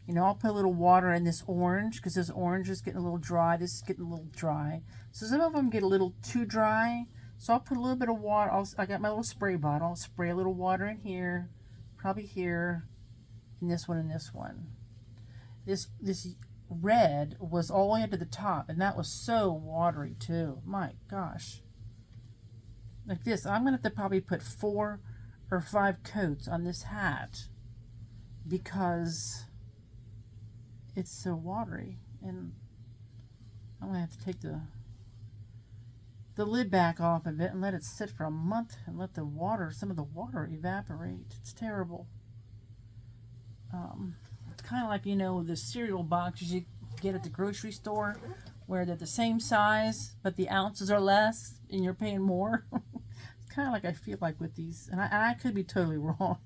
you know, I'll put a little water in this orange, because this orange is getting a little dry. This is getting a little dry. So some of them get a little too dry. So I'll put a little bit of water. I got my little spray bottle. I'll spray a little water in here, probably here, and this one and this one. This red was all the way up to the top, and that was so watery too. My gosh. like this. I'm going to have to probably put 4 or 5 coats on this hat because it's so watery. And I'm going to have to take the lid back off of it and let it sit for a month and let the water, some of the water evaporate. It's terrible. It's kind of like, you know, the cereal boxes you get at the grocery store where they're the same size but the ounces are less and you're paying more. It's kind of like I feel like with these, and I could be totally wrong.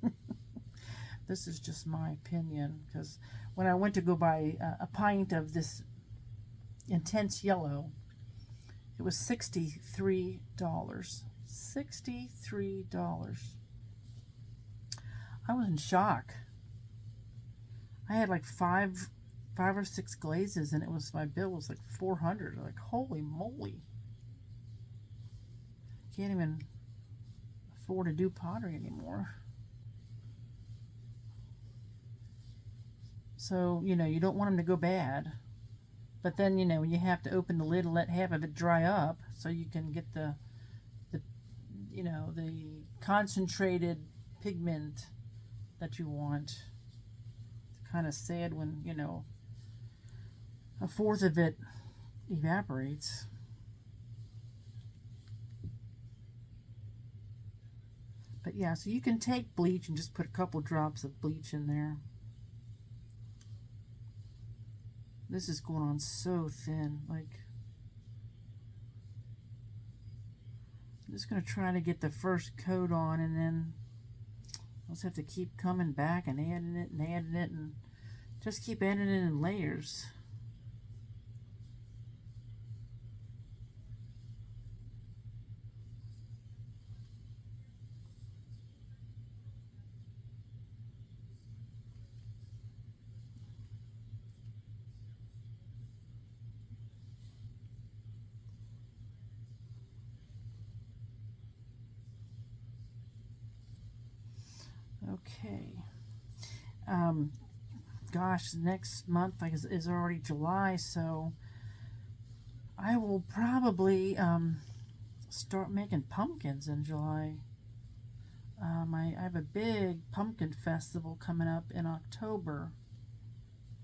This is just my opinion, because when I went to go buy a pint of this intense yellow, it was $63. $63. I was in shock. I had like five or six glazes, and my bill was like $400. Like, holy moly! Can't even afford to do pottery anymore. So, you know, you don't want them to go bad, but then, you know, you have to open the lid and let half of it dry up so you can get the you know, the concentrated pigment that you want. It's kind of sad when, you know, 1/4 of it evaporates. But yeah, so you can take bleach and just put a couple drops of bleach in there. This is going on so thin. Like, I'm just going to try to get the first coat on, and then I'll just have to keep coming back and adding it and adding it, and just keep adding it in layers. Okay. Gosh, next month is already July, so I will probably start making pumpkins in July. I have a big pumpkin festival coming up in October,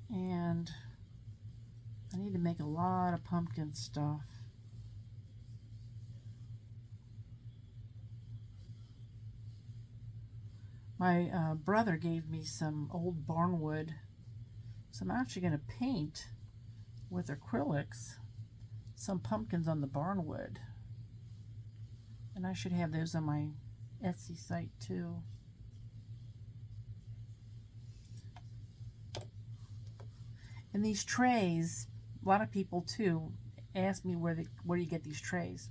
and I need to make a lot of pumpkin stuff. My brother gave me some old barnwood, so I'm actually going to paint with acrylics some pumpkins on the barnwood, and I should have those on my Etsy site too. And these trays, a lot of people too ask me where do you get these trays.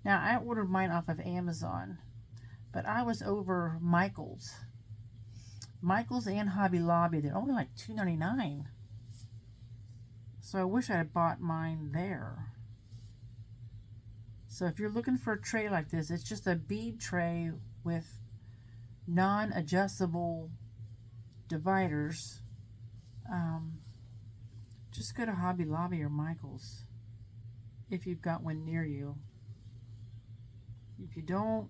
Now, I ordered mine off of Amazon, but I was over Michael's and Hobby Lobby. They're only like $2.99. So I wish I had bought mine there. So if you're looking for a tray like this, it's just a bead tray with non-adjustable dividers. Just go to Hobby Lobby or Michael's if you've got one near you. If you don't,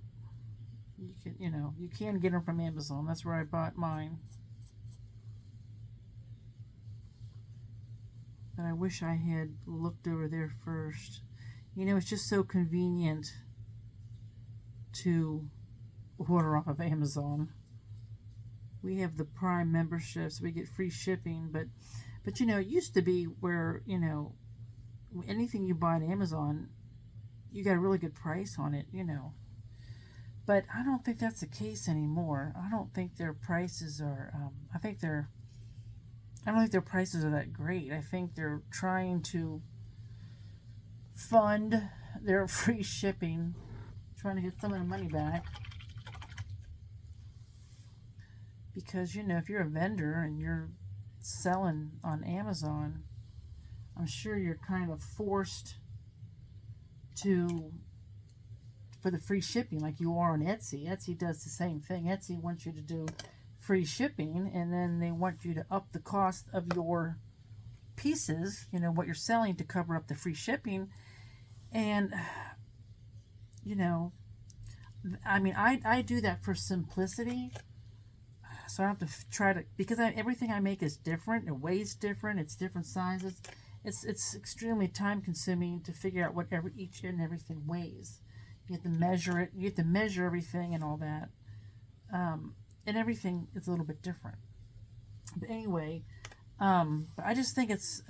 you can, you know, you can get them from Amazon. That's where I bought mine. But I wish I had looked over there first. You know, it's just so convenient to order off of Amazon. We have the Prime membership, so we get free shipping, but you know, it used to be where, you know, anything you buy on Amazon, you got a really good price on it, you know. But I don't think that's the case anymore. I don't think their prices are, I don't think their prices are that great. I think they're trying to fund their free shipping, trying to get some of the money back. Because, you know, if you're a vendor and you're selling on Amazon, I'm sure you're kind of forced for the free shipping like you are on Etsy. Etsy does the same thing. Etsy wants you to do free shipping, and then they want you to up the cost of your pieces, you know, what you're selling, to cover up the free shipping. And, you know, I mean, I do that for simplicity. So I don't have to try to, because everything I make is different. It weighs different. It's different sizes. It's extremely time consuming to figure out what each and everything weighs. You have to measure it. You have to measure everything and all that. And everything is a little bit different. But anyway, but I just think it's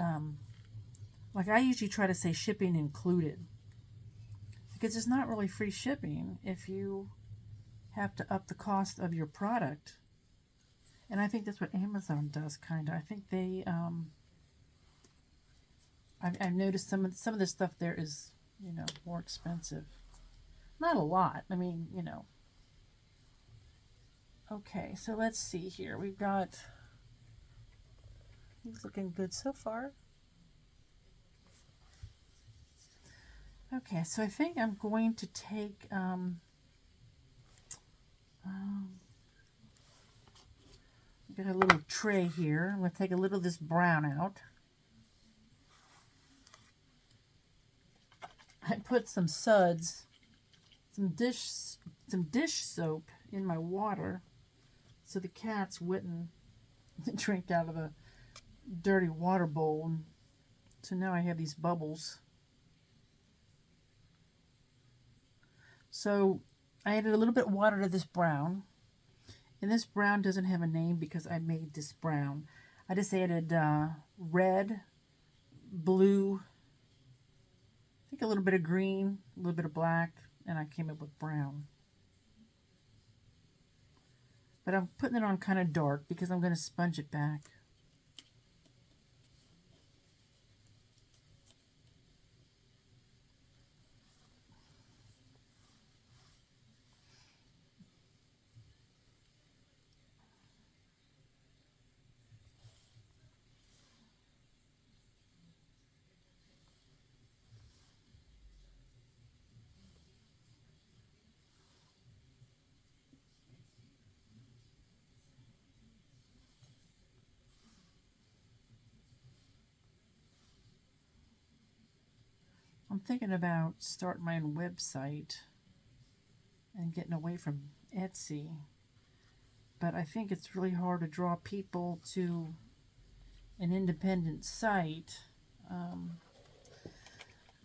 like I usually try to say shipping included, because it's not really free shipping if you have to up the cost of your product. And I think that's what Amazon does, kind of. I think they, I've noticed some of the stuff there is, you know, more expensive. Not a lot. I mean, you know. Okay, so let's see here. We've got, he's looking good so far. Okay, so I think I'm going to take, I've got a little tray here. I'm going to take a little of this brown out. I put some suds, some dish soap in my water so the cats wouldn't drink out of a dirty water bowl. So now I have these bubbles. So I added a little bit of water to this brown. And this brown doesn't have a name because I made this brown. I just added red, blue, I think a little bit of green, a little bit of black, and I came up with brown. But I'm putting it on kind of dark because I'm going to sponge it back. I'm thinking about starting my own website and getting away from Etsy. But I think it's really hard to draw people to an independent site. I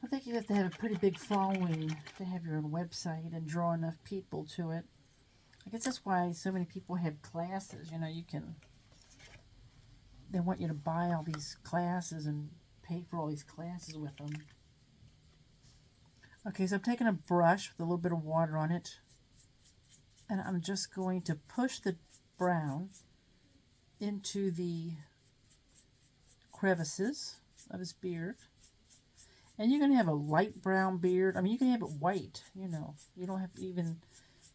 think you have to have a pretty big following to have your own website and draw enough people to it. I guess that's why so many people have classes. You know, they want you to buy all these classes and pay for all these classes with them. Okay, so I'm taking a brush with a little bit of water on it, and I'm just going to push the brown into the crevices of his beard. And you're going to have a light brown beard. I mean, you can have it white, you know. You don't have to even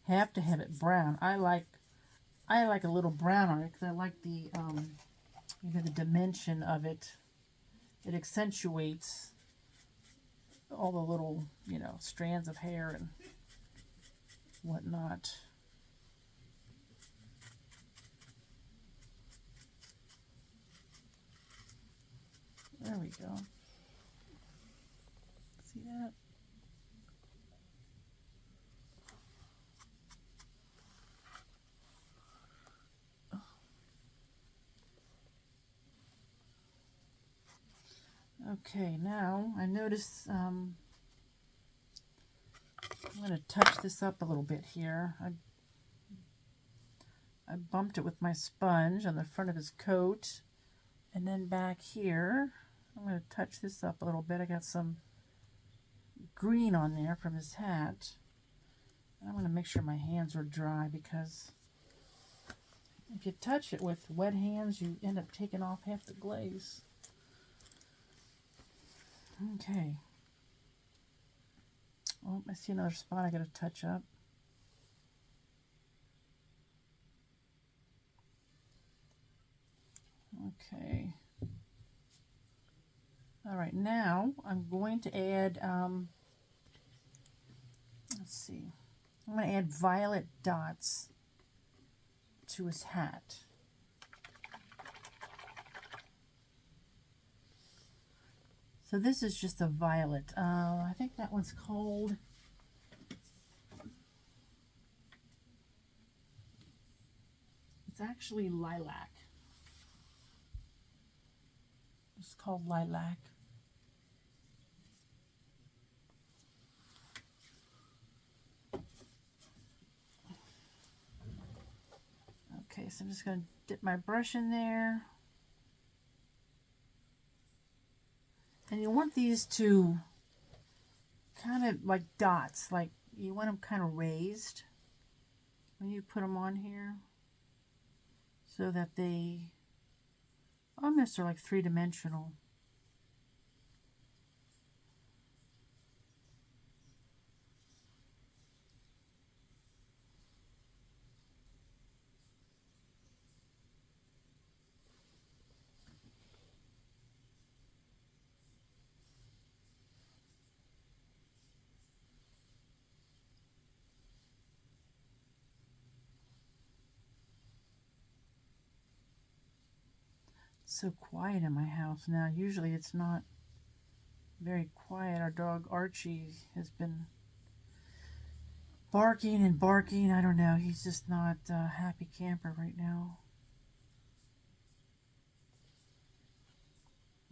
have to have it brown. I like a little brown on it because I like the, you know, the dimension of it. It accentuates all the little, you know, strands of hair and whatnot. There we go. See that? Okay, now I notice I'm going to touch this up a little bit here. I bumped it with my sponge on the front of his coat, and then back here I'm going to touch this up a little bit. I got some green on there from his hat. I want to make sure my hands are dry, because if you touch it with wet hands, you end up taking off half the glaze. Okay. Oh, I see another spot I got to touch up. Okay. All right, now I'm going to add, let's see, I'm going to add violet dots to his hat. So this is just a violet. I think that one's called actually lilac. It's called lilac. Okay, so I'm just going to dip my brush in there. And you want these to kind of like dots, like you want them kind of raised when you put them on here so that they almost are like three-dimensional. So quiet in my house now. Usually it's not very quiet. Our dog Archie has been barking and barking. I don't know. He's just not a happy camper right now.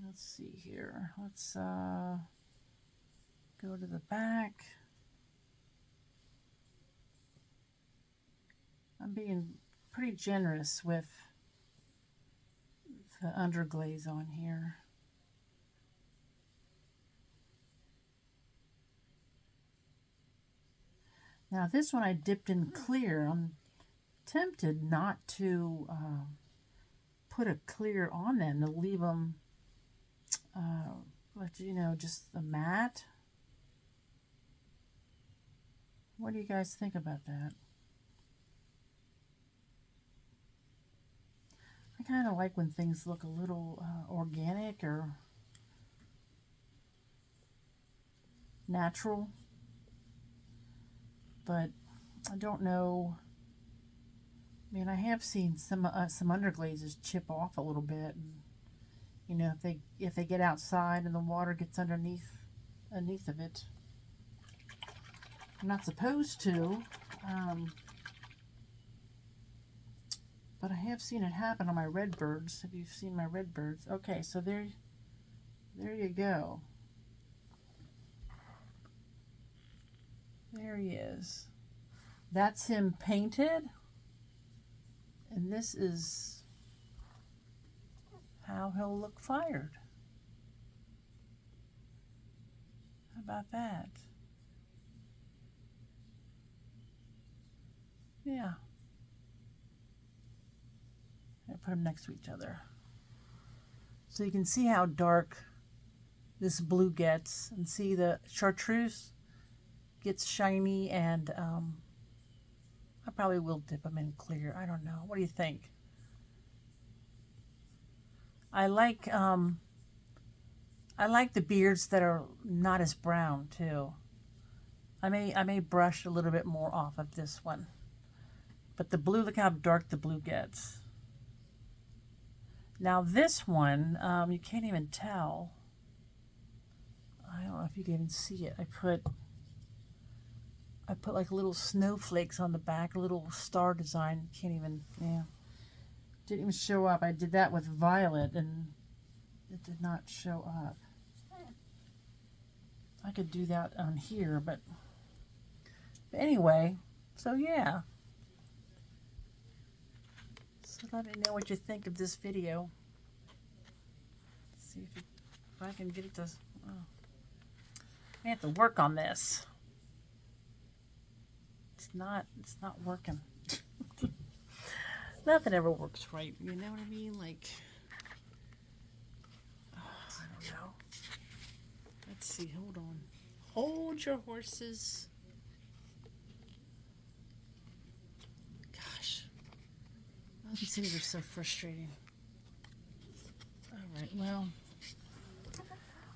Let's see here. Let's go to the back. I'm being pretty generous with the underglaze on here. Now this one I dipped in clear. I'm tempted not to put a clear on them, to leave them, but you know, just the matte. What do you guys think about that? I kind of like when things look a little organic or natural, but I don't know. I mean, I have seen some underglazes chip off a little bit, and you know, if they get outside and the water gets underneath of it. I'm not supposed to, but I have seen it happen on my redbirds. Have you seen my redbirds? Okay, so there you go. There he is. That's him painted. And this is how he'll look fired. How about that? Yeah. I put them next to each other. So you can see how dark this blue gets, and see the chartreuse gets shiny, and I probably will dip them in clear. I don't know. What do you think? I like the beards that are not as brown too. I may brush a little bit more off of this one. But the blue, look how dark the blue gets. Now this one, you can't even tell. I don't know if you can even see it. I put like little snowflakes on the back, a little star design. Can't even, yeah. Didn't even show up. I did that with violet and it did not show up. I could do that on here, but anyway, so yeah. So let me know what you think of this video. Let's see if I can get it to, oh. I have to work on this. It's not working. Nothing ever works right, you know what I mean? Like, oh, I don't know. Let's see, hold on. Hold your horses. Gosh. Oh, these things are so frustrating. All right, well,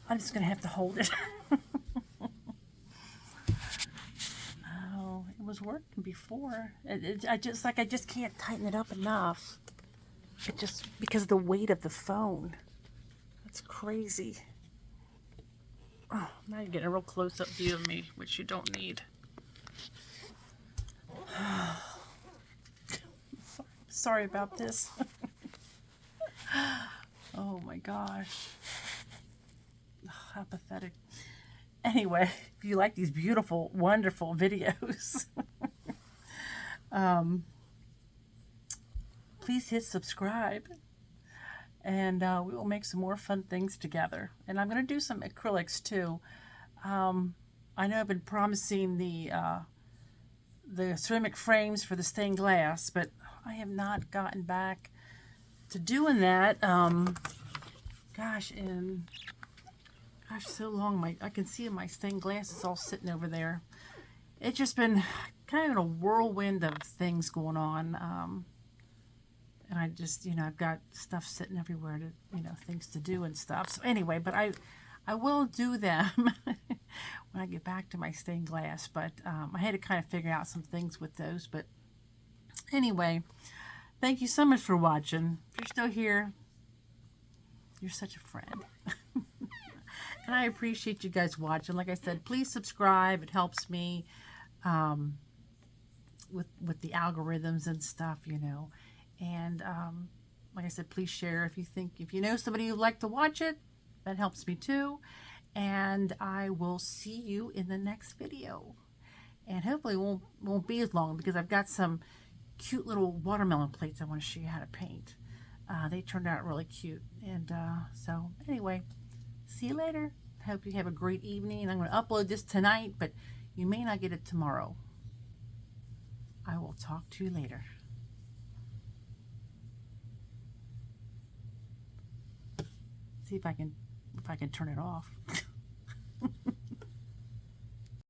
I'm just gonna have to hold it. Oh, it was working before. I just can't tighten it up enough. It just, because of the weight of the phone. That's crazy. Oh, now you're getting a real close-up view of me, which you don't need. sorry about this. Oh my gosh. How pathetic. Anyway, if you like these beautiful, wonderful videos, please hit subscribe. And we will make some more fun things together. And I'm going to do some acrylics too. I know I've been promising the ceramic frames for the stained glass, but I have not gotten back to doing that. Gosh, so long. I can see my stained glass is all sitting over there. It's just been kind of a whirlwind of things going on. And I just, I've got stuff sitting everywhere to, things to do and stuff. So anyway, but I will do them when I get back to my stained glass. But I had to kind of figure out some things with those. But anyway, thank you so much for watching. If you're still here, you're such a friend. And I appreciate you guys watching. Like I said, please subscribe. It helps me with the algorithms and stuff, And like I said, please share if you know somebody who'd like to watch it. That helps me too. And I will see you in the next video. And hopefully it won't be as long because I've got some cute little watermelon plates I want to show you how to paint. They turned out really cute. And so anyway, see you later. Hope you have a great evening. I'm going to upload this tonight, but you may not get it tomorrow. I will talk to you later. See if I can turn it off.